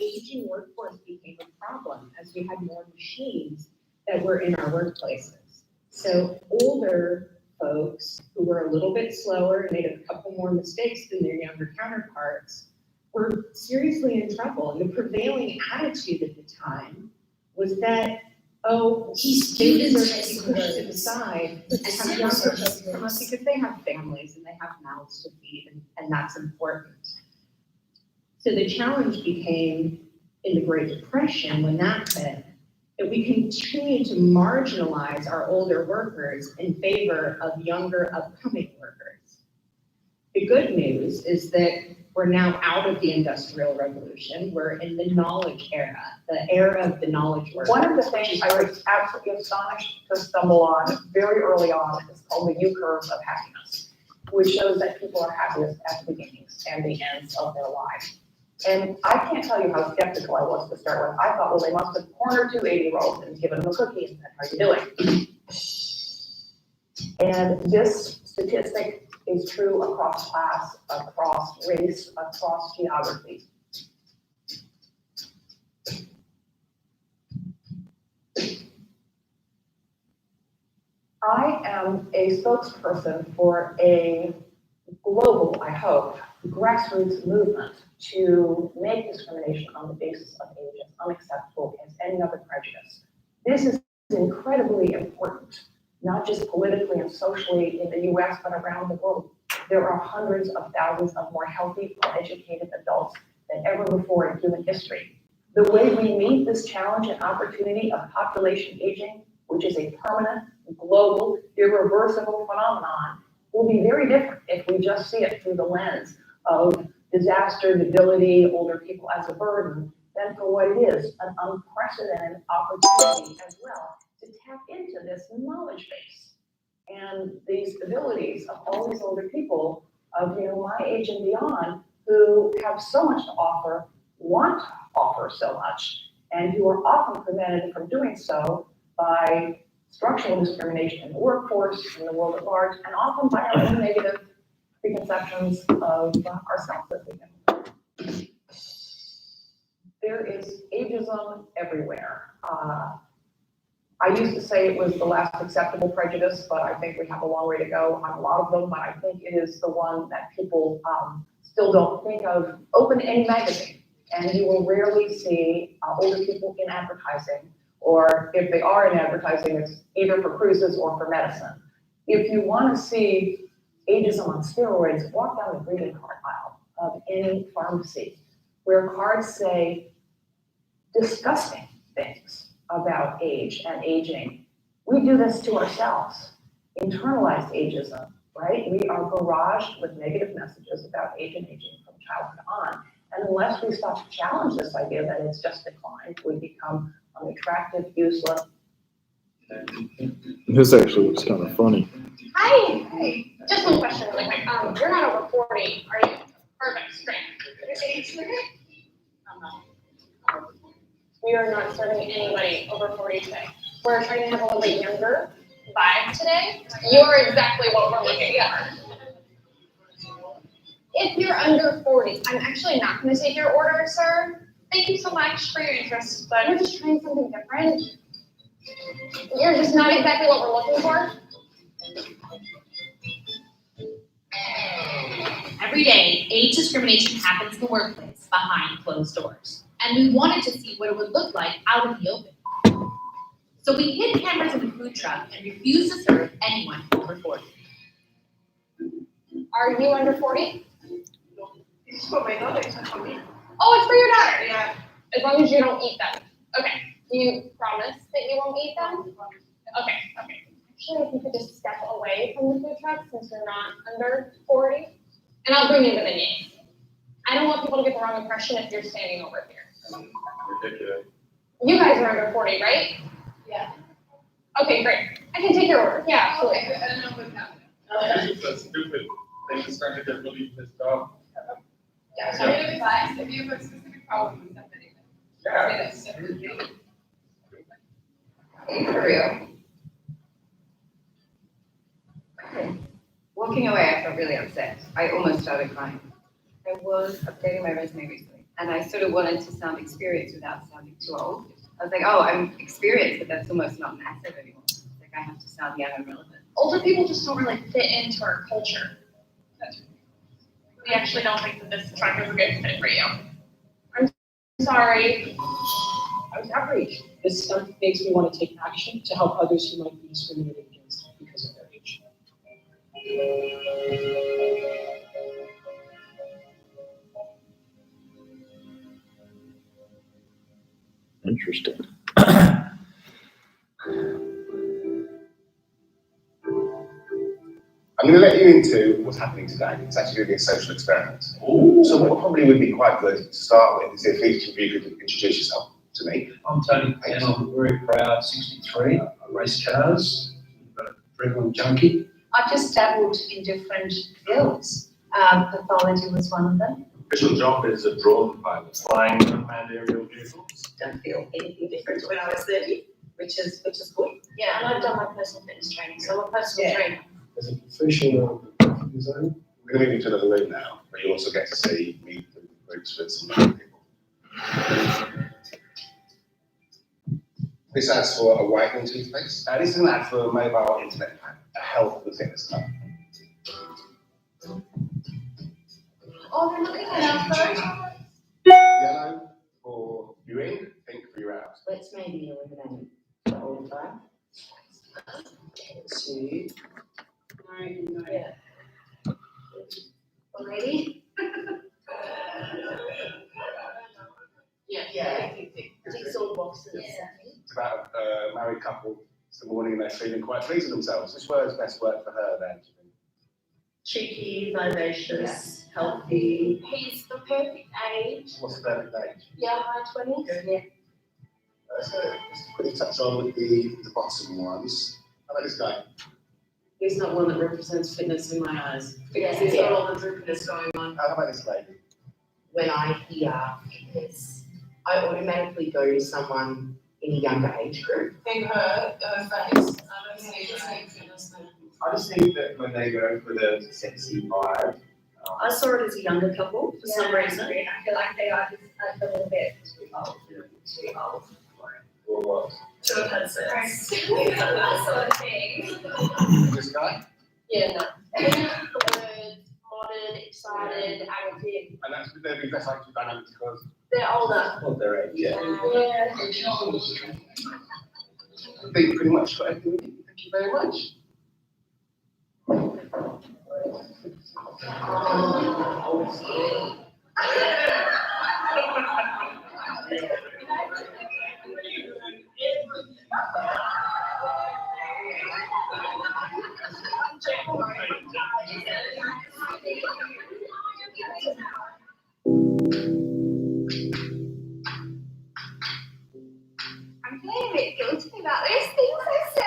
aging workforce became a problem as we had more machines that were in our workplaces. So older folks who were a little bit slower and made a couple more mistakes than their younger counterparts were seriously in trouble. And the prevailing attitude at the time was that, oh, babies are going to be pushed to the side and have younger folks come up because they have families and they have mouths to feed, and that's important. So the challenge became in the Great Depression when that hit, that we continue to marginalize our older workers in favor of younger upcoming workers. The good news is that we're now out of the Industrial Revolution. We're in the knowledge era, the era of the knowledge workers. One of the things I was absolutely astonished to stumble on very early on is called the U-curve of happiness, which shows that people are happiest at the beginnings and the ends of their lives. And I can't tell you how skeptical I was to start with. I thought, well, they must have cornered two 80-year-olds and given them a cookie and said, how are you doing? And this statistic is true across class, across race, across geography. I am a spokesperson for a global, I hope, grassroots movement to make discrimination on the basis of age as unacceptable as any other prejudice. This is incredibly important, not just politically and socially in the US, but around the world. There are hundreds of thousands of more healthy, well-educated adults than ever before in human history. The way we meet this challenge and opportunity of population aging, which is a permanent, global, irreversible phenomenon, will be very different if we just see it through the lens of disaster, debility, older people as a burden, than for what it is, an unprecedented opportunity as well to tap into this knowledge base and these abilities of all these older people of my age and beyond who have so much to offer, want to offer so much, and who are often prevented from doing so by structural discrimination in the workforce, in the world at large, and often by our own negative preconceptions of ourselves as we can. There is ageism everywhere. I used to say it was the last acceptable prejudice, but I think we have a long way to go on a lot of them, but I think it is the one that people still don't think of. Open any magazine, and you will rarely see older people in advertising, or if they are in advertising, it's either for cruises or for medicine. If you want to see ageism on steroids, walk down the greeting card aisle of any pharmacy where cards say disgusting things about age and aging. We do this to ourselves. Internalized ageism, right? We are barraged with negative messages about age and aging from childhood on. And unless we start to challenge this idea that it's just decline, we become unattractive, useless. This actually looks kind of funny. Hi. Hi. Just one question really quick. You're not over 40, are you? Perfect, great. Your age limit? We are not serving anybody over 40 today. We're trying to have a little bit younger vibe today. You're exactly what we're looking for. If you're under 40, I'm actually not going to take your order, sir. Thank you so much for your interest, but we're just trying something different. You're just not exactly what we're looking for. Every day, age discrimination happens in the workplace behind closed doors. And we wanted to see what it would look like out in the open. So we hid cameras in the food truck and refused to serve anyone over 40. Are you under 40? It's for my daughter, it's not for me. Oh, it's for your daughter? Yeah. As long as you don't eat them. Okay. Do you promise that you won't eat them? Okay. Actually, if you could just step away from the food truck since you're not under 40, and I'll bring you the beignets. I don't want people to get the wrong impression if you're standing over here. Ridiculous. You guys are under 40, right? Yeah. Okay, great. I can take your order. Yeah, absolutely. I don't know what's happening. That's stupid. They just started to get really pissed off. Yeah, so if it's last, if you have a specific problem with something, Yeah. say that. Hey, for real. Walking away, I felt really upset. I almost started crying. I was updating my resume recently, And I sort of wanted to sound experienced without sounding too old. I was like, oh, I'm experienced, but that's almost not massive anymore. It's like I have to sound young and relevant. Older people just don't really fit into our culture. We actually don't think that this truck is a good fit for you. I'm sorry. I was outraged. This stuff makes me want to take action to help others who might be discriminated against because of their age. Interesting. I'm going to let you into what's happening today. It's actually going to be a social experiment. So what probably would be quite good to start with is if each of you could introduce yourself to me. I'm Tony and I'm very proud, 63. I race cars, I'm a adrenaline junkie. I've just dabbled in different fields. Pathology was one of them. Official job is a drone pilot, flying unmanned aerial vehicles. Don't feel anything different to when I was 30, which is good. Yeah, and I've done my personal fitness training, so I'm a personal trainer. As a professional designer. We're going to move into another room now, where you also get to see meet the groups with some other people. This adds for a whitening toothpaste. This is an ad for a mobile internet plan, a health and fitness plan. Oh, they're looking at our Yellow for you in, pink for you out. Let's maybe eliminate the old time. Two. Yeah. Already? Yeah. Jigsaw boxes. It's about a married couple. It's the morning and they're feeling quite pleased with themselves. Which word's best work for her then? Cheeky, vivacious, healthy. He's the perfect age. What's the perfect age? Yeah, high 20s. Yeah. So let's quickly touch on with the bottom ones. How about this guy? He's not one that represents fitness in my eyes, because he's got all the droopiness going on. How about this lady? When I hear fitness, I automatically go to someone in a younger age group. In her face, I don't see the same fitness there. I just think that when they go for the sexy vibe, I saw it as a younger couple for some reason. I feel like they are just a little bit too old. too old. Or what? To have had sex. That sort of thing. This guy? Yeah, no. Words, modern, excited, active. And that's they'd be best like to dynamic because They're older. Well, their age. yeah. Yeah. I think pretty much got everything. Thank you very much. I'm feeling a bit guilty about those things I said. I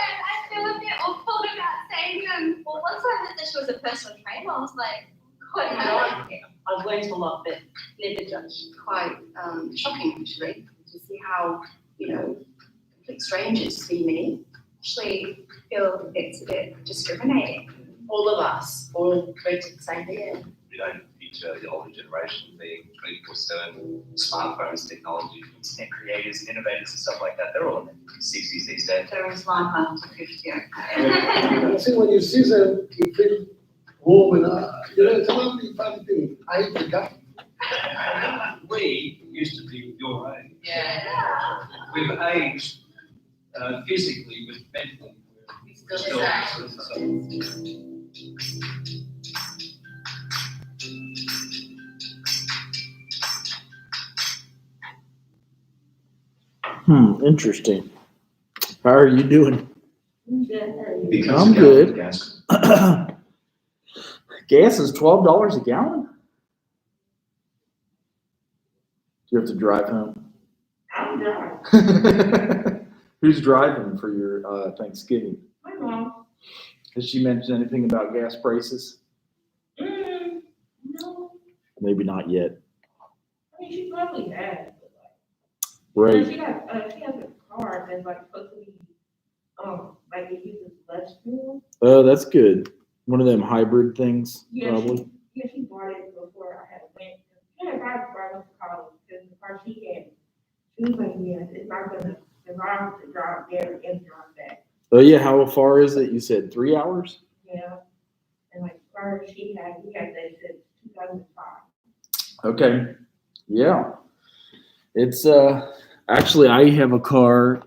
feel a bit awful about saying them. Well, once I heard that she was a personal trainer, I was like, God, I've learned a lot, but never judge. Quite shocking actually to see how, complete strangers see me. Actually feel it's a bit discriminating. All of us, all go to the same thing. We don't feature the older generation being 24/7 smartphones, technology, internet creators, and innovators and stuff like that. They're all in their 60s these days. So it's life after 50, okay. I think when you see them, you feel warm and, it's a lovely fun thing. I hate the guy. We used to be your age. Yeah. We've aged physically, but mentally, we're still Interesting. How are you doing? Because I'm of good. gas. Gas is $12 a gallon? Do you have to drive home? I'm done. Who's driving for your Thanksgiving? My mom. Has she mentioned anything about gas prices? No. Maybe not yet. I mean, she probably has. Right. She has a car that's like supposed to be, like it uses less fuel. Oh, that's good. One of them hybrid things, Yeah, probably. Yeah, she bought it before I had went. Yeah, I brought it to college. because the car she had, she was like, yes, it's not gonna survive to drive there and drive back. Oh yeah, how far is it? You said 3 hours? Yeah, and like car she had, we had that since 2005. Okay. Yeah. It's actually I have a car.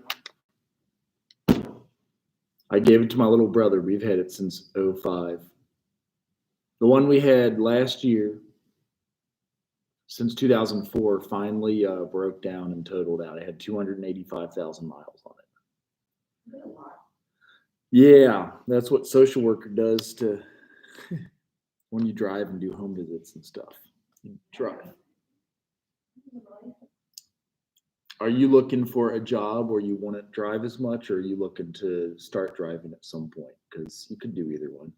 I gave it to my little brother. We've had it since 05. The one we had last year, since 2004, finally broke down and totaled out. It had 285,000 miles on it. That's a lot. Yeah, that's what social worker does to when you drive and do home visits and stuff. You drive. Are you looking for a job where you want to drive as much, or are you looking to start driving at some point? Because you could do either one.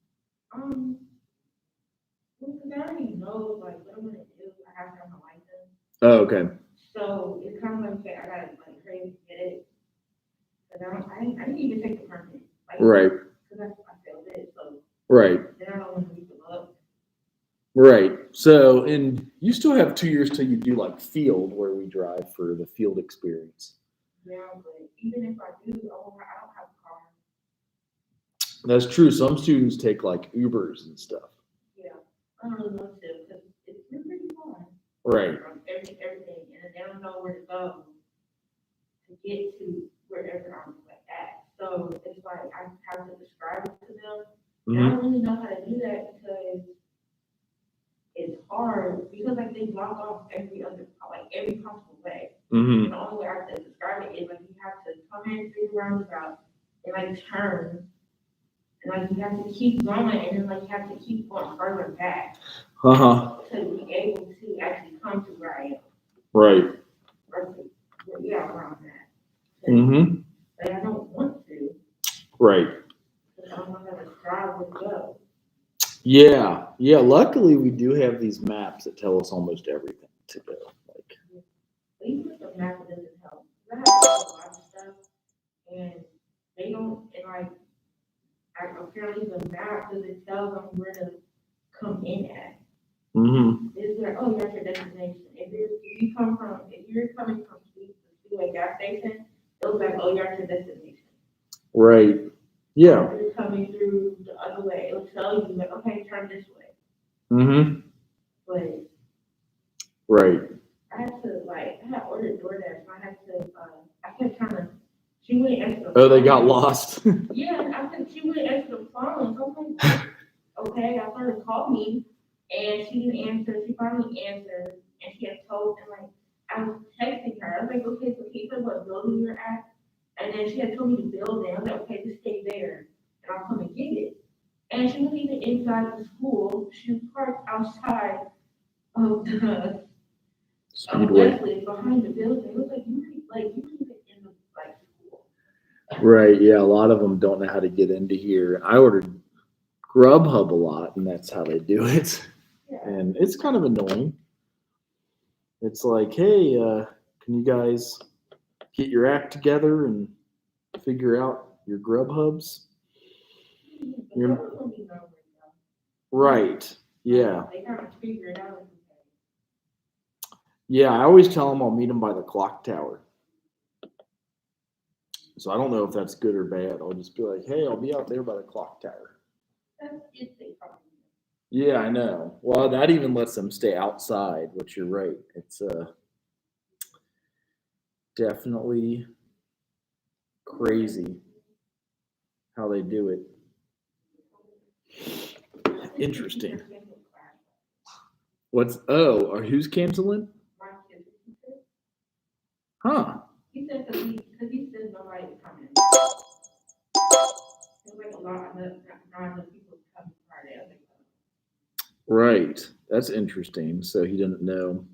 Well, 'cause I already know like what I'm gonna do. I have to have my license. Oh, okay. So it's kind of like, okay, I gotta like hurry and get it. Cause I didn't even take the permit. Like, Right. Cause I failed it, so Right. then I don't want to read the up. Right. So, and you still have 2 years till you do like field where we drive for the field experience. Yeah, but even if I do, I don't have a car. That's true. Some students take like Ubers and stuff. Yeah, I don't really want to, cause it's pretty far. Right. From everything, and they don't know where to go to get to wherever I'm like at. So it's like I have to describe it to them. And I don't really know how to do that because it's hard because like they block off every possible way. Mm-hmm. And the only way I have to describe it is like you have to come in through the roundabout and like turn. And like you have to keep going and then like you have to keep going further back Uh-huh. to be able to actually come to where I am. Right. Or to where I'm at. Mm-hmm. But I don't want to. Right. Because I don't know how to drive or go. Yeah. Yeah. Luckily, we do have these maps that tell us almost everything to go. Like. But even if the map doesn't help, I have to do a lot of stuff and they don't, and like, apparently the map doesn't tell them where to come in at. Mm-hmm. It's like, oh, you're at your destination. If you're coming from the Speedway gas station, it'll be like, oh, you're at your destination. Right. Yeah. If you're coming through the other way, it'll tell you like, okay, turn this way. Mm-hmm. But Right. I had ordered DoorDash, so I had to, I kept trying to, she wouldn't answer the phone. Oh, they got lost. Yeah, I said she wouldn't answer the phone, so I'm like, okay, I started to call me, and she didn't answer, she finally answered, and she had told, and like, I was texting her, I was like, okay, so can you tell what building you're at? And then she had told me to build it, I was like, okay, just stay there, and I'll come and get it. And she wasn't even inside the school, she was parked outside of the Speedway. Wesley, behind the building, it was like, you in the, like, school. Right. Yeah. A lot of them don't know how to get into here. I ordered Grubhub a lot, and that's how they do it. Yeah. And it's kind of annoying. It's like, hey, can you guys get your act together and figure out your Grubhubs? Right. Yeah. They kind of figure it out. Yeah. I always tell them I'll meet them by the clock tower. So I don't know if that's good or bad. I'll just be like, hey, I'll be out there by the clock tower. That's if they probably. Yeah, I know. Well, that even lets them stay outside, which you're right. It's definitely crazy how they do it. Interesting. Or who's canceling? Huh. He said because he said nobody was coming. There's like a lot of not enough people coming Friday. I think. Right. That's interesting. So he didn't know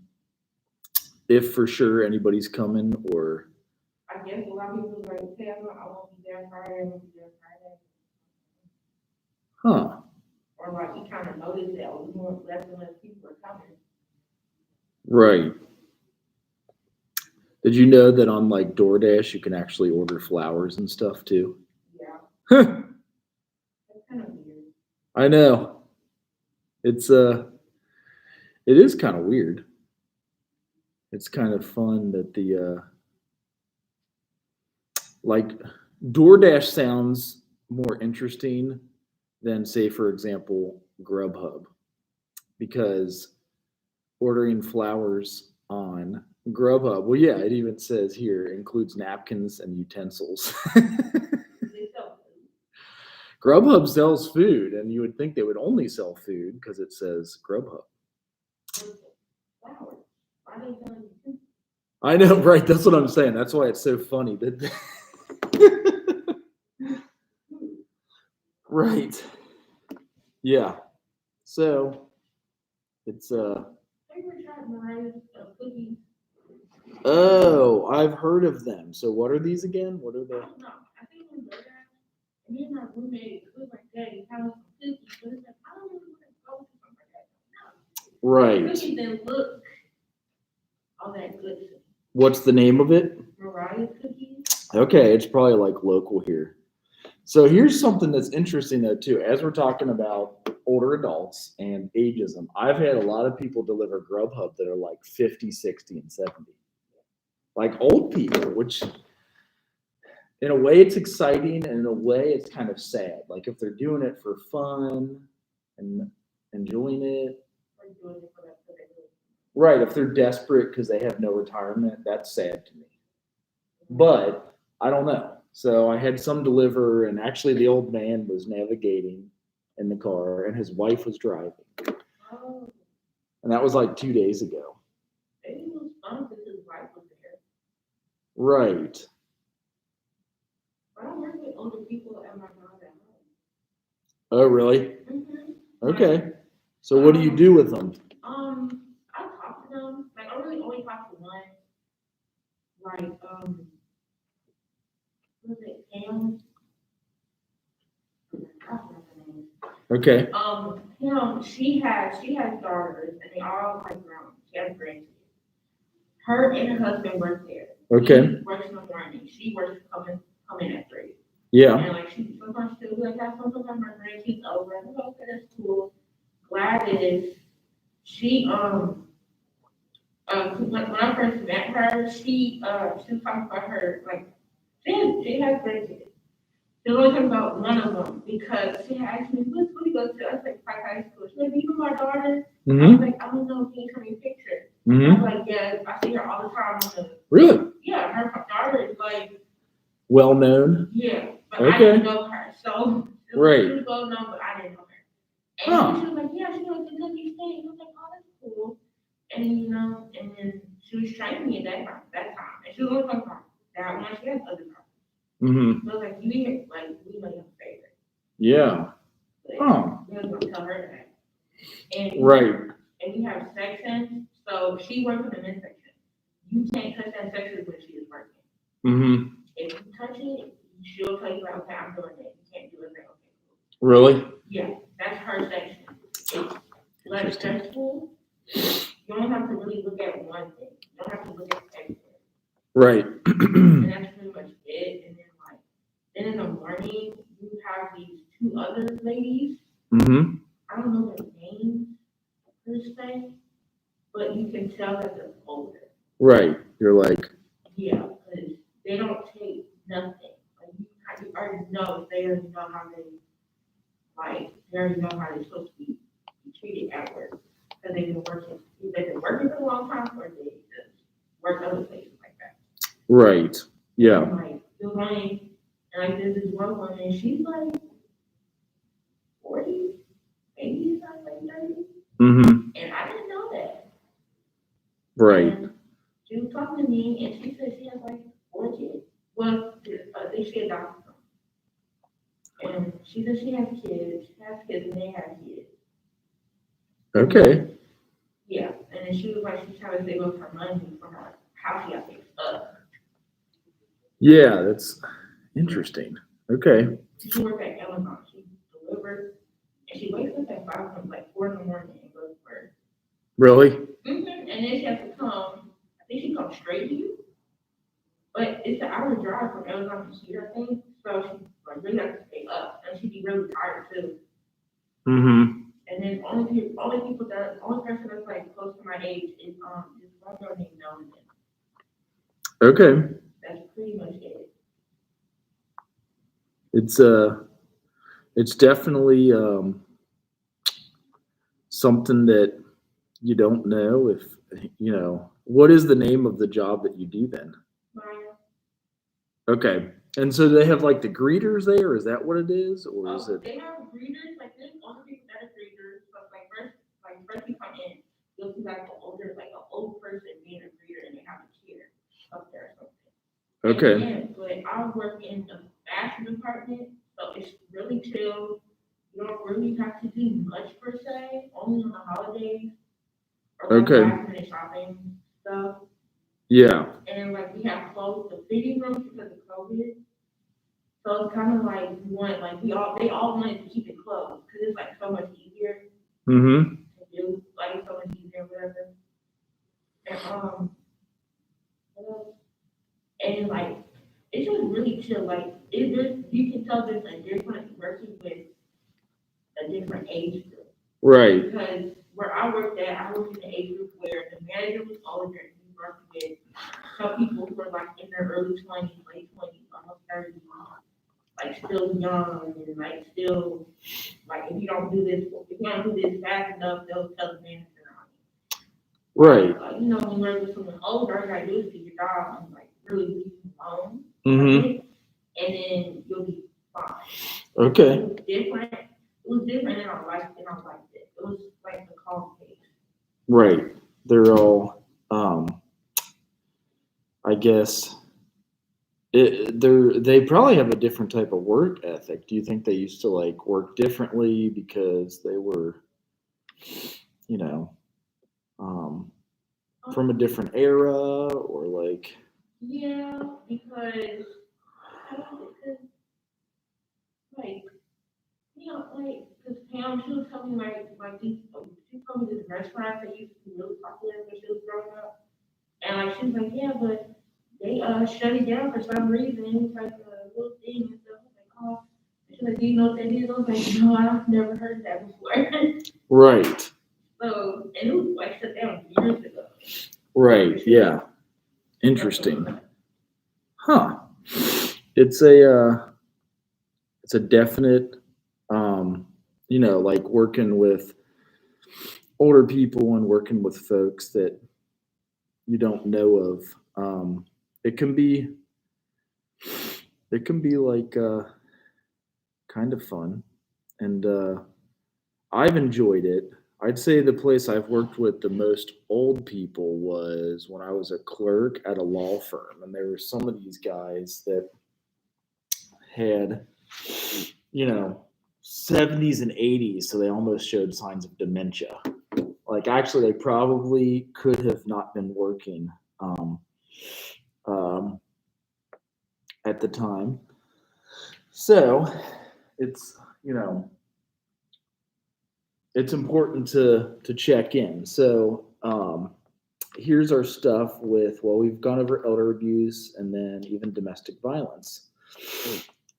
if for sure anybody's coming or. I guess a lot of people was like, okay, I won't be there Friday, I won't be there Friday. Huh. Or like he kind of noticed that less and less people are coming. Right. Did you know that on like DoorDash you can actually order flowers and stuff too? Yeah. That's kind of weird. I know. It is kind of weird. it's kind of fun that the like DoorDash sounds more interesting than, say, for example, Grubhub, because ordering flowers on Grubhub, well, yeah, it even says here includes napkins and utensils. Grubhub sells food, and you would think they would only sell food because it says Grubhub. Flowers. Why they telling you? I know, right? That's what I'm saying. That's why it's so funny that. Right. Yeah. So it's Have you ever tried Mariah's cookies? Oh, I've heard of them. So what are these again? What are I the? don't know. I think it was DoorDash. And then my roommate was like, "Daddy, how was the cookies?" But it's like, I don't really want to go to something like that. No. Right. Cookies didn't look all that good. What's the name of it? Mariah's cookies. Okay, it's probably like local here. So here's something that's interesting though too. As we're talking about older adults and ageism, I've had a lot of people deliver Grubhub that are like 50, 60, and 70. Like old people, which in a way it's exciting and in a way it's kind of sad. Like if they're doing it for fun and enjoying it. Right, if they're desperate because they have no retirement, that's sad to me. But I don't know. So I had some deliver, and actually the old man was navigating in the car, and his wife was driving. Oh, And that was like 2 days ago. maybe it was fun because his wife was there. Right. But I work with older people at my job at Oh, really? home. Okay. So what do you do with them? I talk to them. Like I really only talk to one. Like what was it, Pam? I forgot her name. Okay. Pam, she has daughters and they all like grown. She has grandkids. Her and her husband work there. Okay. He works in the morning. She works coming at 3. Yeah. And like she sometimes she'll like have sometimes my grandkids over and I'm like, okay, that's cool. Gladys, she when I first met her, she was talking about her like she has grandkids. She was only talking about one of them because she asked me, what school you go to? I was like, Pike High School. She's like, you know my daughter? I was like, I don't know, can you show me a picture? I was like, yeah, I see her all the time on the Really? yeah, her daughter is like Well known? yeah, but I Okay. didn't know her. So Right. she was well known, but I didn't know her. And Huh. she was like, yeah, she goes to Cookie State. I was like, oh, that's cool. And you know, and then she was training me at that time. And she was only talking about that one. She had other times. Mm-hmm. So I was like, we know your favorite. Yeah. But Oh. we was gonna tell her that. And Right. And we have sections. So she works in the men's section. You can't touch that section when she is working. Mm-hmm. If you touch it, she'll tell you like, okay, I'm doing it. You can't do it. Like, okay, cool. Really? Yeah, that's her section. It's less stressful. You don't have to really look at one thing. You don't have to look at everything. Right. And that's pretty much it. And then in the morning, you have these 2 other ladies. Mm-hmm. I don't know their names per se, but you can tell that they're older. Right. You're like, Yeah, because they don't take nothing. Like you already know they already know how they're supposed to be treated at work. Because they've been working, either they've been working for a long time or they just work other places like that. right. Yeah. And like the one, and like there's this one woman, she's like 40, maybe not like 30. Mm-hmm. And I didn't know that. Right. And she was talking to me and she said she has like 4 kids. Well, I think she adopted them. And she said she has kids and they have kids. Okay. Yeah, and then she was like, she's trying to save up her money for her house she got fixed up. Yeah, that's interesting. Okay. She worked at Amazon. She delivered, and she wakes up at 4 in the morning and goes to work. Really? And then she has to come. I think she comes straight to you, but it's an hour drive from Amazon to here, I think. So she like really has to stay up, and she'd be really tired too. Mm-hmm. And then only person that's like close to my age is one girl named Melanie. Okay. That's pretty much it. It's definitely something that you don't know if you know. What is the name of the job that you do then? Maya. Okay. And so they have like the greeters there, is that what it is? Or is it They have greeters, like there's older people that are greeters, but first you come in, you'll see like an old person being a greeter and they have a chair up there or something. okay. And, but I work in the fashion department, so it's really chill. You don't really have to do much per se, only on the holidays. Or like Okay. last minute shopping stuff. Yeah. And like we have closed the fitting rooms because of COVID. So it's kind of like they all wanted to keep it closed because it's like so much easier Mm-hmm. to do, like it's so much easier, whatever. And and like it's just really chill. Like you can tell there's a difference working with a different age group. Right. Because where I worked in the age group where the manager was older and we worked with some people who were like in their early 20s, late 20s, almost 30, like still young and like still like if you don't do this fast enough, they'll tell the manager. Right. You know, when you're with someone older, all you gotta do is do your job and like really leave them alone. Mm-hmm. And then you'll be fine. Okay. It was different and I liked it. It was like the calm pace. Right. They're all I guess they probably have a different type of work ethic. Do you think they used to like work differently because they were, you know, from a different era or like? Yeah, because like, you know, like, because Pam, she was telling me she told me this restaurant that used to be really popular when she was growing up. And like, she was like, yeah, but they shut it down for some reason. It was like a little thing and stuff. I was like, oh. She was like, do you know what that is? I was like, no, I've never heard that before. Right. So, and it was like shut down years ago. Right. Yeah. Interesting. Huh. It's a definite, you know, like working with older people and working with folks that you don't know of. It can be like kind of fun, and I've enjoyed it. I'd say the place I've worked with the most old people was when I was a clerk at a law firm, and there were some of these guys that had, you know, 70s and 80s, so they almost showed signs of dementia. Like actually, they probably could have not been working at the time. So it's, you know, it's important to check in. So here's our stuff with, well, we've gone over elder abuse and then even domestic violence.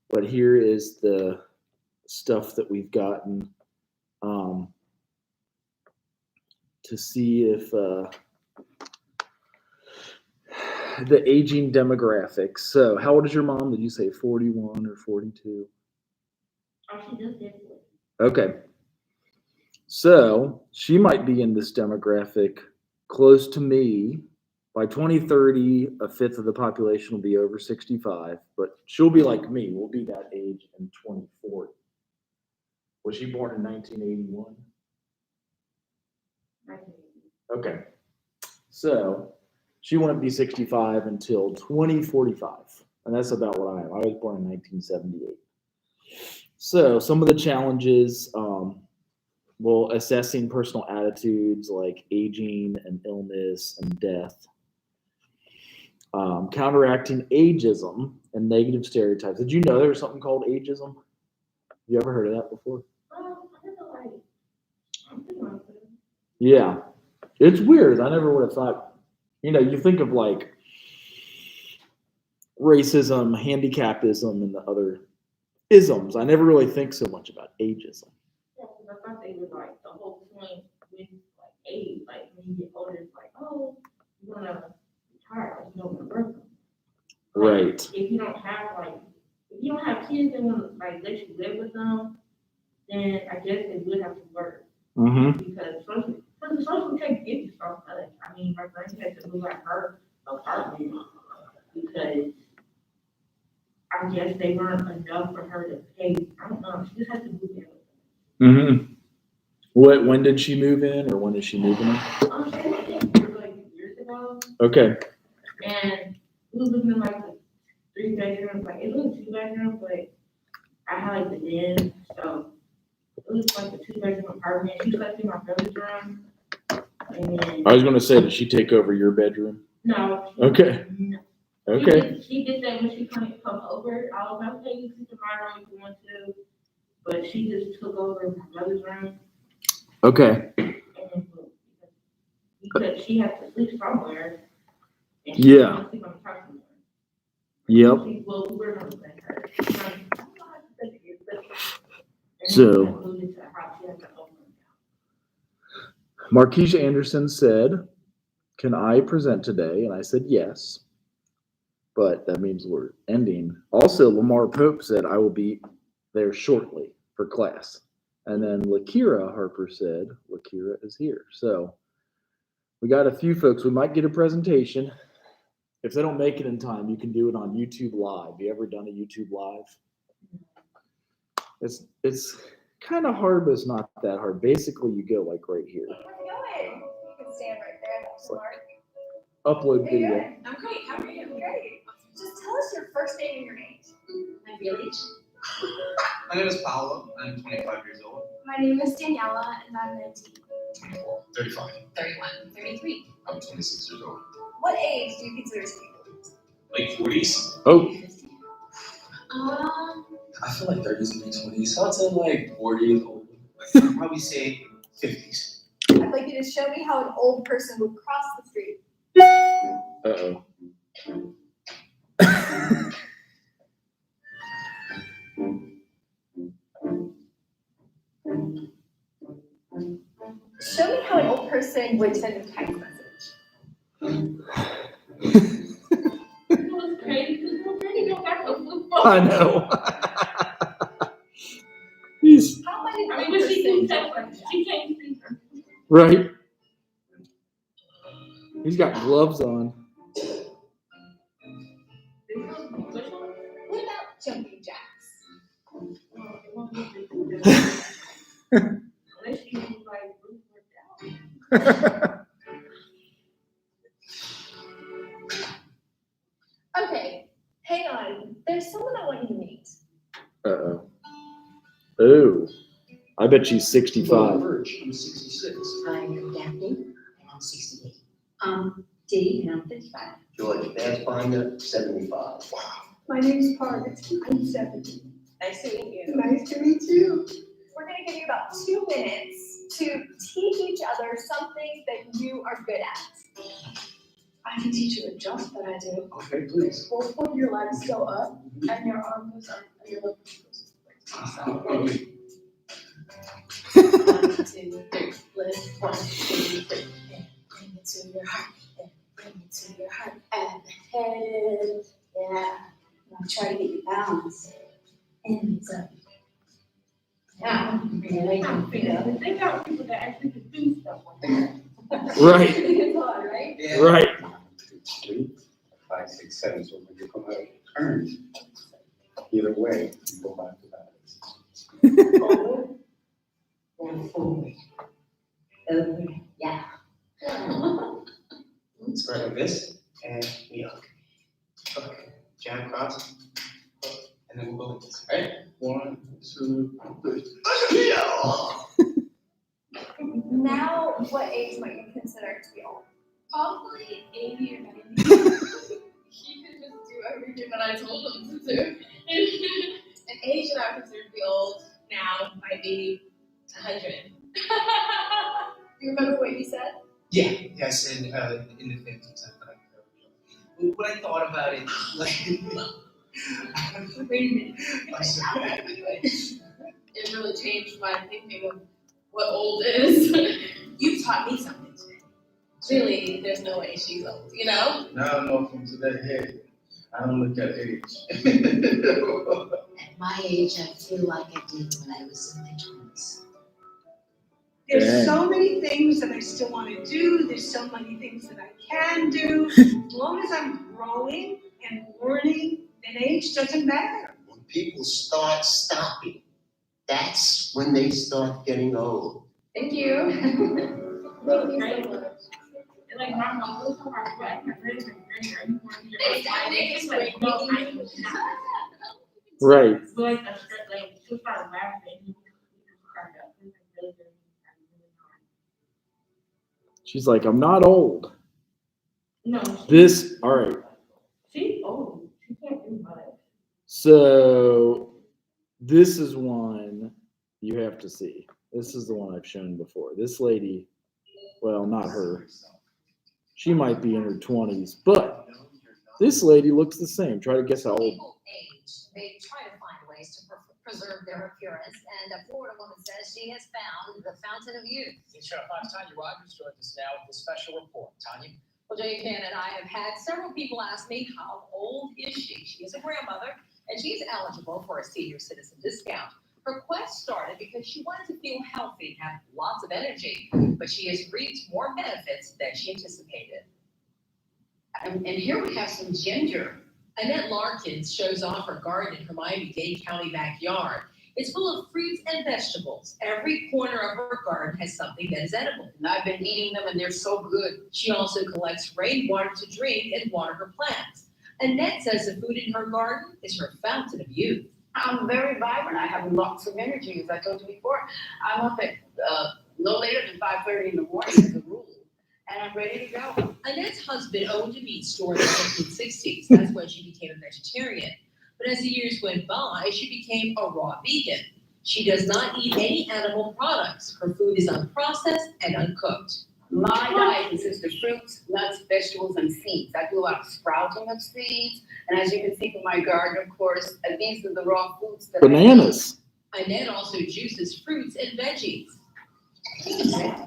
But here is the stuff that we've gotten to see if the aging demographics. So how old is your mom? Did you say 41 or 42? Oh, she just did it. Okay. So she might be in this demographic close to me. By 2030, a fifth of the population will be over 65, but she'll be like me. We'll be that age in 2040. Was she born in 1981? Okay. So she wouldn't be 65 until 2045. And that's about what I am. I was born in 1978. So some of the challenges, well, assessing personal attitudes like aging and illness and death. Counteracting ageism and negative stereotypes. Did you know there was something called ageism? You ever heard of that before? Yeah. It's weird. I never would have thought, you know, you think of like racism, handicapism, and the other isms. I never really think so much about ageism. Yeah, because I thought they were like the whole point with like age, like when you get older, it's like, oh, you wanna retire, you don't wanna work. Right. If you don't have like, if you don't have kids that wanna like let you live with them, then I guess they would have to work. Mm-hmm. Because social take gifts from us. I mean, my friend had to move out her apartment because I guess they weren't enough for her to pay. I don't know, she just had to move in with them. Mm-hmm. When did she move in, or when is she moving in? She moved in like years ago, Okay. and we was living in like a 3 bedroom, like it was a 2 bedroom, but I had like the den, so it was like a 2 bedroom apartment. She slept in my brother's room, and then I was gonna say, did she take over your bedroom? no. Okay. No. Okay. She did that when she come over. I was like, hey, you sleep in my room if you want to, but she just took over my brother's room. Okay. And because she had to sleep somewhere. And she Yeah. couldn't sleep on the couch anymore. Yep. Well, we were gonna let her. So- And then we moved into a house, she had to open it. Marquise Anderson said, "Can I present today?" And I said yes. But that means we're ending. Also, Lamar Pope said, "I will be there shortly for class." And then Lakira Harper said, "Lakira is here." So we got a few folks. We might get a presentation. If they don't make it in time, you can do it on YouTube Live. You ever done a YouTube Live? It's kind of hard, but it's not that hard. Basically, you go like right here. How's it going? You can stand right there, It's like Mark. upload video. I'm great, how are you? Great. Just tell us your first name and your name. My village. My name is Paolo. I'm 25 years old. My name is Daniela, and I'm 19. 24, 35. 31, 33. I'm 26 years old. What age do you consider to be? Late 40s. Oh, I feel like 30s and late 20s. So I'd say like 40s old. I'd probably say 50s. I'd like you to show me how an old person would cross the street. uh-oh. Show me how an old person would send a text message. It was crazy, because little Danny don't got no flip phone. I know. He's How might an I mean, old but she person can text her. She can't see her. right. He's got gloves on. What about jumping jacks? Unless she was like really worked out. Okay, hang on. There's someone I want you to meet. Uh-oh. Oh. I bet she's 65. Verge, I'm 66. I'm Daphne, and I'm 68. Diddy, and I'm 55. George Pathfinder, 75. Wow. My name's Parvati, I'm 70. Nice to meet you. Nice to meet you. We're gonna give you about 2 minutes to teach each other something that you are good at. I can teach you a jump that I do. Okay, please. Both of your legs go up, and your arm goes up, and your left goes up. So, ready? 1, 2, 3. Lift 1, 2, 3. And bring it to your heart. And bring it to your heart. And the head. Yeah. Now try to get your balance. And it's up. Now, bring your legs up. They got people that actually can do stuff like that. Right. It's hard, right? Yeah. Right. 2, 5, 6, 7. So when you come out, turn. Either way, you go back to that. Forward. And forward. Over. Yeah. Let's go like this, and we hook. Hook, jab cross, hook, and then we'll go like this, right? 1, 2, 3. Now, what age might you consider to be old? Probably 80 or 90. He can just do everything that I told him to do. An age that I consider to be old now might be 100. Do you remember what you said? Yeah, I said in the 50s. I thought what I thought about it, like, Wait a minute. It really changed my thinking of what old is. You've taught me something today. really, there's no way she's old, you know? Now I know from today, hey, I don't look at age. At my age, I feel like I did when I was in my 20s. Dang. There's so many things that I still want to do. There's so many things that I can do. As long as I'm growing and learning, then age doesn't matter. When people start stopping, that's when they start getting old. Thank you. Thank you so much. And like my mom, those are my friends, my friends are great. Right. So like a straight, like she started laughing. He just cried up. He was like really, really hard. She's like, I'm not old. No. All right. She's old. She can't do much. So this is one you have to see. This is the one I've shown before. This lady, well, not her. She might be in her 20s, but this lady looks the same. Try to guess how old. People age. They try to find ways to preserve their appearance, and a Florida woman says she has found the fountain of youth. Sheriff Tanya Rogers joins us now with a special report. Tanya? Well, Jay Ken and I have had several people ask me, how old is she? She is a grandmother, and she's eligible for a senior citizen discount. Her quest started because she wanted to feel healthy and have lots of energy, but she has reaped more benefits than she anticipated. And here we have some ginger. Annette Larkins shows off her garden in her Miami-Dade County backyard. It's full of fruits and vegetables. Every corner of her garden has something that is edible. And I've been eating them and they're so good. She also collects rainwater to drink and water her plants. Annette says the food in her garden is her fountain of youth. I'm very vibrant. I have lots of energy, as I told you before. I'm up at no later than 5:30 in the morning as a rule, and I'm ready to go. Annette's husband owned a meat store in the 1960s. That's when she became a vegetarian. But as the years went by, she became a raw vegan. She does not eat any animal products. Her food is unprocessed and uncooked. My diet consists of fruits, nuts, vegetables, and seeds. I do a lot of sprouting of seeds, and as you can see from my garden, of course, these are the raw foods that Bananas. Annette also juices fruits and veggies.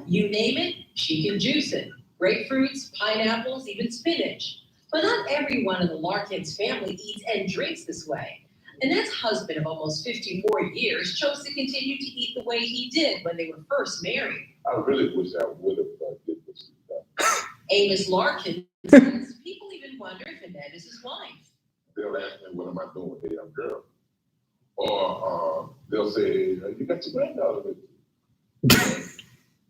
You name it, she can juice it. Grapefruits, pineapples, even spinach. But not everyone in the Larkins family eats and drinks this way. Annette's husband of almost 54 years chose to continue to eat the way he did when they were first married. I really wish I would have did this. Amos Larkin says people even wonder if Annette is his wife. They'll ask me, what am I doing with a young girl? Or they'll say, you got your granddaughter with you.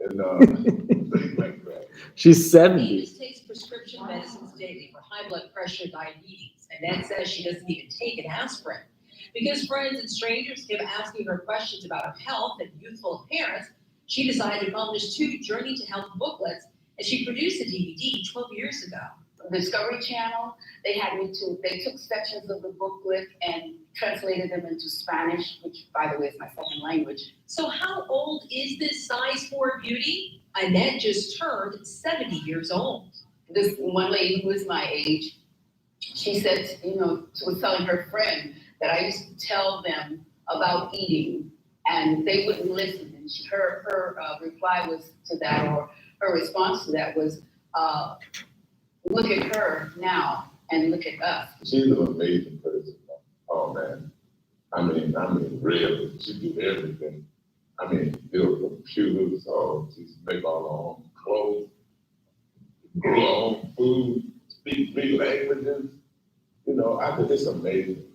And things like that. She's 70. Amos takes prescription medicines daily for high blood pressure and diabetes. Annette says she doesn't even take an aspirin. Because friends and strangers kept asking her questions about her health and youthful appearance, she decided to publish 2 Journey to Health booklets, and she produced a DVD 12 years ago. Discovery Channel, they took sections of the booklet and translated them into Spanish, which, by the way, is my second language. So how old is this size 4 beauty? Annette just turned 70 years old. This one lady who is my age, she said, she was telling her friend that I used to tell them about eating, and they wouldn't listen. And her reply was to that, or her response to that was, look at her now and look at us. She's an amazing person. Oh man. I mean, really, she do everything. I mean, build computers, she's make all her own clothes, grow her own food, speak 3 languages. It's amazing.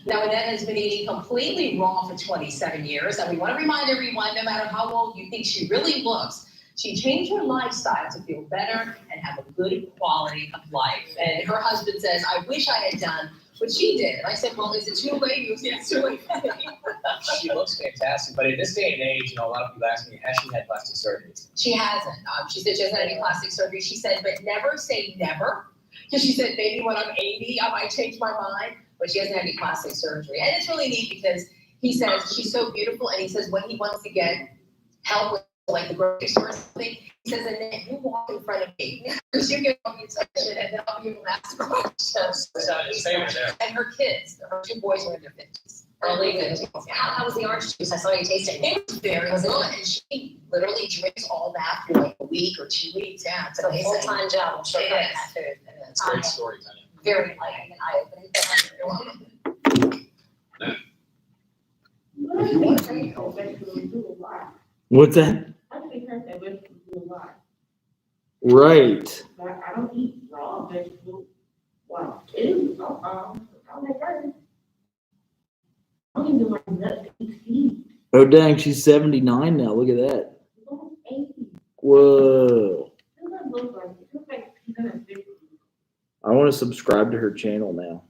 Now, Annette has been eating completely raw for 27 years, and we want to remind everyone, no matter how old you think she really looks, she changed her lifestyle to feel better and have a good quality of life. And her husband says, I wish I had done what she did. And I said, well, is it too late? He was, yeah, it's too late. She looks fantastic, but in this day and age, a lot of people ask me, has she had plastic surgery? She hasn't. She said she hasn't had any plastic surgery. She said, but never say never. Because she said, maybe when I'm 80, I might change my mind. But she hasn't had any plastic surgery. And it's really neat because he says she's so beautiful. And he says when he wants to get help with like the grocery store or something, he says, Annette, you walk in front of me. Because you get all the attention and then I'll give you an aspiration. And her kids, her 2 boys are in their 50s. Early fifties. How was the orange juice? I saw you tasting it. It was very good. And she literally drinks all that for like a week or 2 weeks. Yeah, it's a full-time job. I'm sure It that is. food. It's great storytelling. Very enlightening and eye-opening. If you want to. Vegetables do a lot. What's that? I think her that vegetables do a lot. Right. But I don't eat raw vegetables. Wow, ew, I'm like her. I don't even do my nuts to eat seeds. Oh dang, she's 79 now. Look at that. Almost 80. Whoa. It doesn't look like it. It looks like she's in a big. I want to subscribe to her channel now.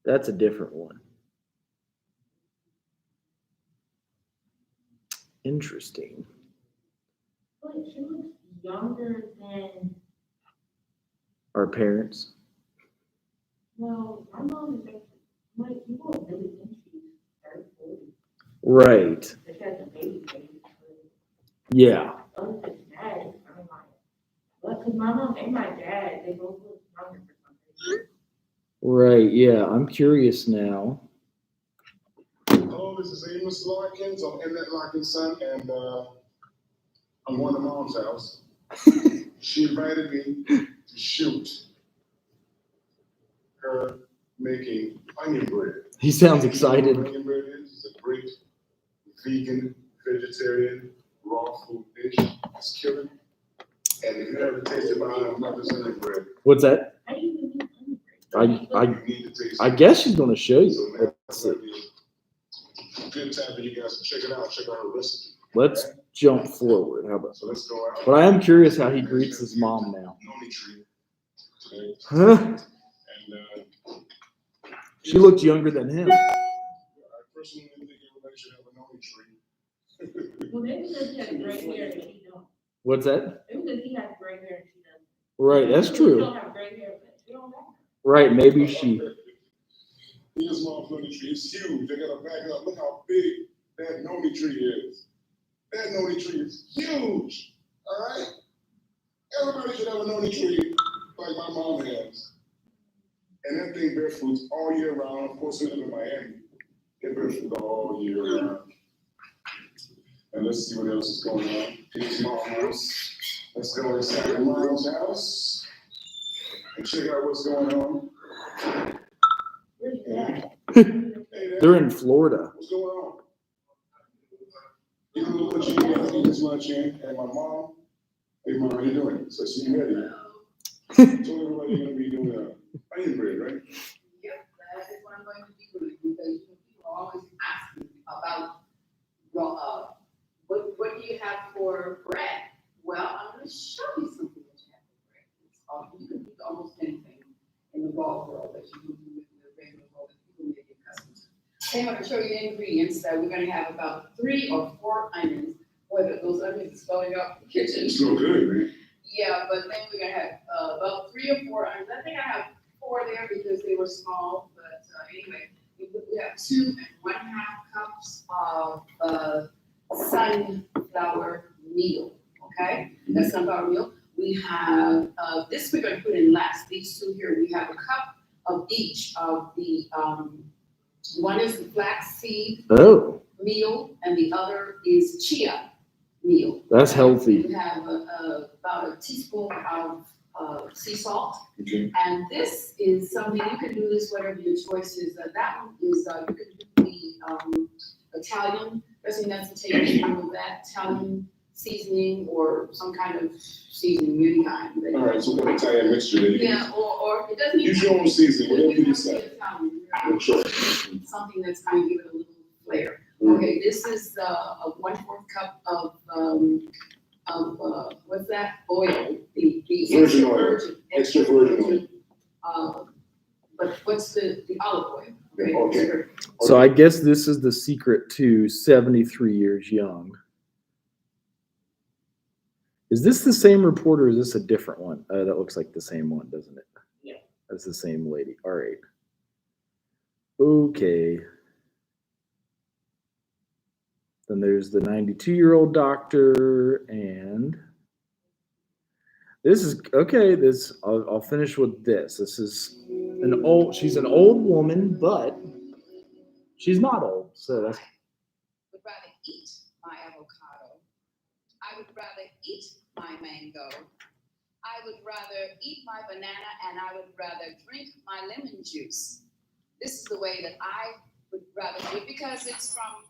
That's a different one. Interesting. But she looks younger than, Our parents. well, my mom is actually, like, people are really think she's 30, 40. Right. She has a baby. Yeah. Other than that, I'm like, what? Because my mom and my dad, they both look younger for some reason. Right. Yeah. I'm curious now. Hello, this is Amos Larkins. I'm Emmett Larkins' son, and I'm going to Mom's house. She invited me to shoot her making onion bread. He sounds excited. Onion bread is a great vegan, vegetarian, raw food dish. It's killing. And if you ever tasted my mother's onion bread, What's that? How do you make onion bread? I guess she's gonna show you. Let's see. good time for you guys to check it out. Check out her recipe. Let's jump forward. How about? So let's go out. But I am curious how he greets his mom now. Noni tree today. Huh? And She looked younger than him. I personally think everybody should have a noni tree. Well, maybe because he has gray hair and she don't. What's that? Maybe because he has gray hair and she doesn't. Right, that's She true. don't have gray hair, but she don't have. Right, maybe she. Here's my noni tree. It's huge. They gotta back it up. Look how big that noni tree is. That noni tree is huge. All right? Everybody should have a noni tree like my mom has. And that thing bears fruits all year round. Of course, we live in Miami. It bears fruit all year round. And let's see what else is going on. Here's Mom's house. Let's go inside Mom's house and check out what's going on. They're in Florida. What's going on? You know what you get this lunch in, and my mom, hey mom, how you doing? So she ready. Told everybody you're gonna be doing onion bread, right? Yep, that is what I'm going to be doing, because people always ask me about, what do you have for bread? Well, I'm gonna show you something that you have for bread. You can do almost anything in the raw world that you can do in the regular world that people may get accustomed to. I'm gonna show you the ingredients that we're gonna have about 3 or 4 onions, whether those onions are swelling up the kitchen. It's so good, man. Yeah, but then we're gonna have about 3 or 4 onions. I think I have 4 there because they were small, but anyway, we have 2 and 1/2 cups of sunflower meal, okay? That's sunflower meal. We have, this we're gonna put in last, these 2 here, we have a cup of each of the, one is the flaxseed meal and the other is chia meal. That's healthy. We have about a teaspoon of sea salt. Okay. And this is something, you can do this whatever your choice is. That one is, you can do the Italian, that's a tablespoon of that Italian seasoning or some kind of seasoning, any kind. but- All right, so we're gonna Italian mixture there. Yeah, or it doesn't. Use your own seasoning, whatever you decide. Italian, something that's kind of give it a little flair. Mm. Okay, this is a 1/4 cup of what's that, oil, the Virgin oil. Extra virgin but what's the olive oil? Okay. So I guess this is the secret to 73 years young. Is this the same report or is this a different one? That looks like the same one, doesn't it? Yeah. That's the same lady. All right. Okay. Then there's the 92-year-old doctor and This is okay. I'll finish with this. This is she's an old woman, but she's not old. So that's Would rather eat my avocado. I would rather eat my mango. I would rather eat my banana, and I would rather drink my lemon juice. This is the way that I would rather do it because it's from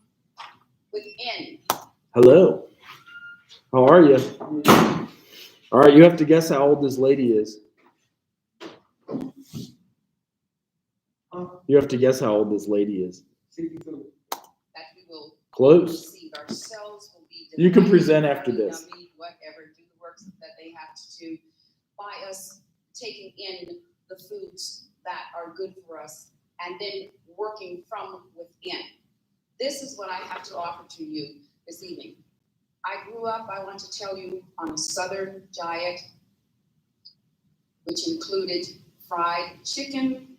within. hello. How are you? All right, you have to guess how old this lady is. You have to guess how old this lady is. 62. That we will Close. receive ourselves will be You can delighted, present after this. yummy, whatever, do the works that they have to do by us taking in the foods that are good for us and then working from within. This is what I have to offer to you this evening. I grew up, I want to tell you, on a Southern diet, which included fried chicken,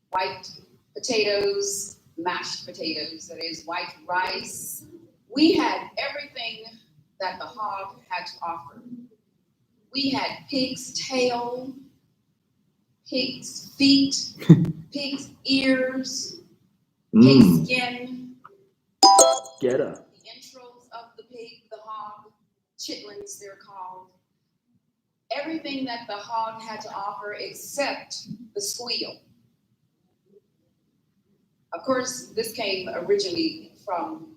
white potatoes, mashed potatoes, that is white rice. We had everything that the hog had to offer. We had pig's tail, pig's feet, pig's ears, pig's skin, Get up. the entrails of the pig, the hog, chitlins they're called. Everything that the hog had to offer except the squeal. Of course, this came originally from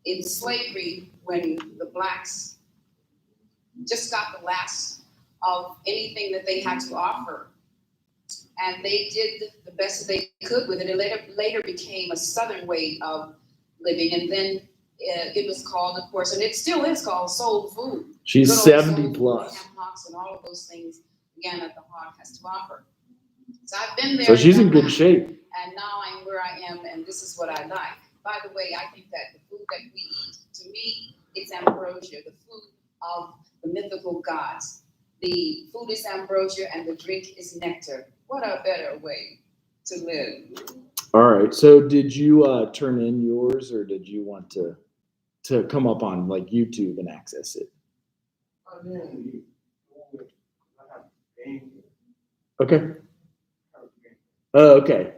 in slavery when the blacks just got the last of anything that they had to offer. And they did the best that they could with it. It later became a Southern way of living. And then it was called, of course, and it still is called soul food. She's Good old 70 soul food, plus. ham hocks and all of those things, again, that the hog has to offer. So I've been there. So she's in done good that, shape. And now I'm where I am, and this is what I like. By the way, I think that the food that we eat, to me, it's ambrosia, the food of the mythical gods. The food is ambrosia and the drink is nectar. What a better way to live. All right. So did you turn in yours, or did you want to come up on like YouTube and access it? Okay. Oh, okay.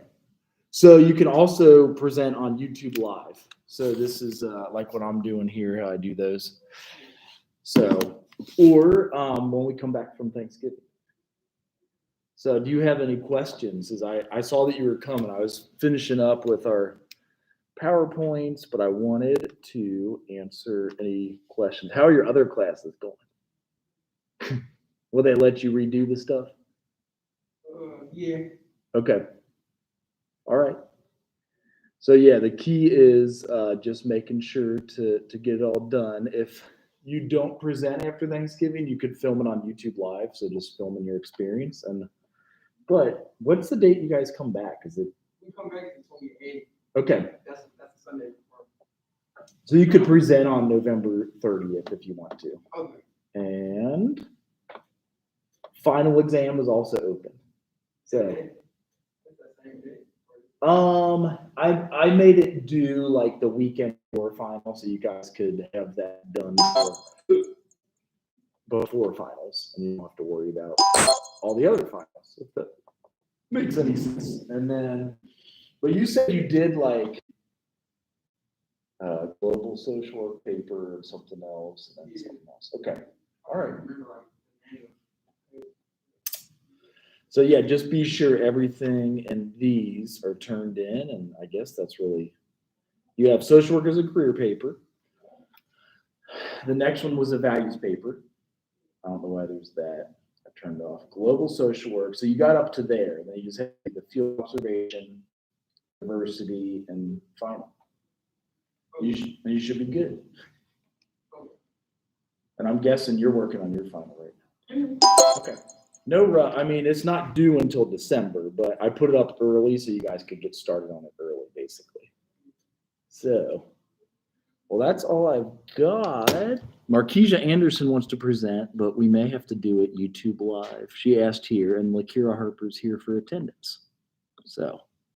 So you can also present on YouTube Live. So this is like what I'm doing here, how I do those. So, or when we come back from Thanksgiving. So do you have any questions? As I saw that you were coming, I was finishing up with our PowerPoints, but I wanted to answer any questions. How are your other classes going? Will they let you redo the stuff? Yeah. Okay. All right. So yeah, the key is just making sure to get it all done. If you don't present after Thanksgiving, you could film it on YouTube Live. So just filming your experience. But what's the date you guys come back? Is it? We come back the 28th. Okay. That's Sunday before. So you could present on November 30th if you want to. Okay. And final exam is also open. So I made it due like the weekend before final, so you guys could have that done before finals, and you don't have to worry about all the other finals, if that makes any sense. And then, but you said you did like global social work paper and something else, and then something else. Okay, all right. So yeah, just be sure everything and these are turned in, and I guess that's really, you have social work as a career paper. The next one was a values paper. I don't know why there's that. I turned off global social work. So you got up to there, and then you just had the field observation, diversity, and final. You should be good. And I'm guessing you're working on your final right now. Okay. No, I mean, it's not due until December, but I put it up early so you guys could get started on it early, basically. So, well, that's all I've got. Markeisha Anderson wants to present, but we may have to do it YouTube Live. She asked here, and Lakira Harper's here for attendance. So,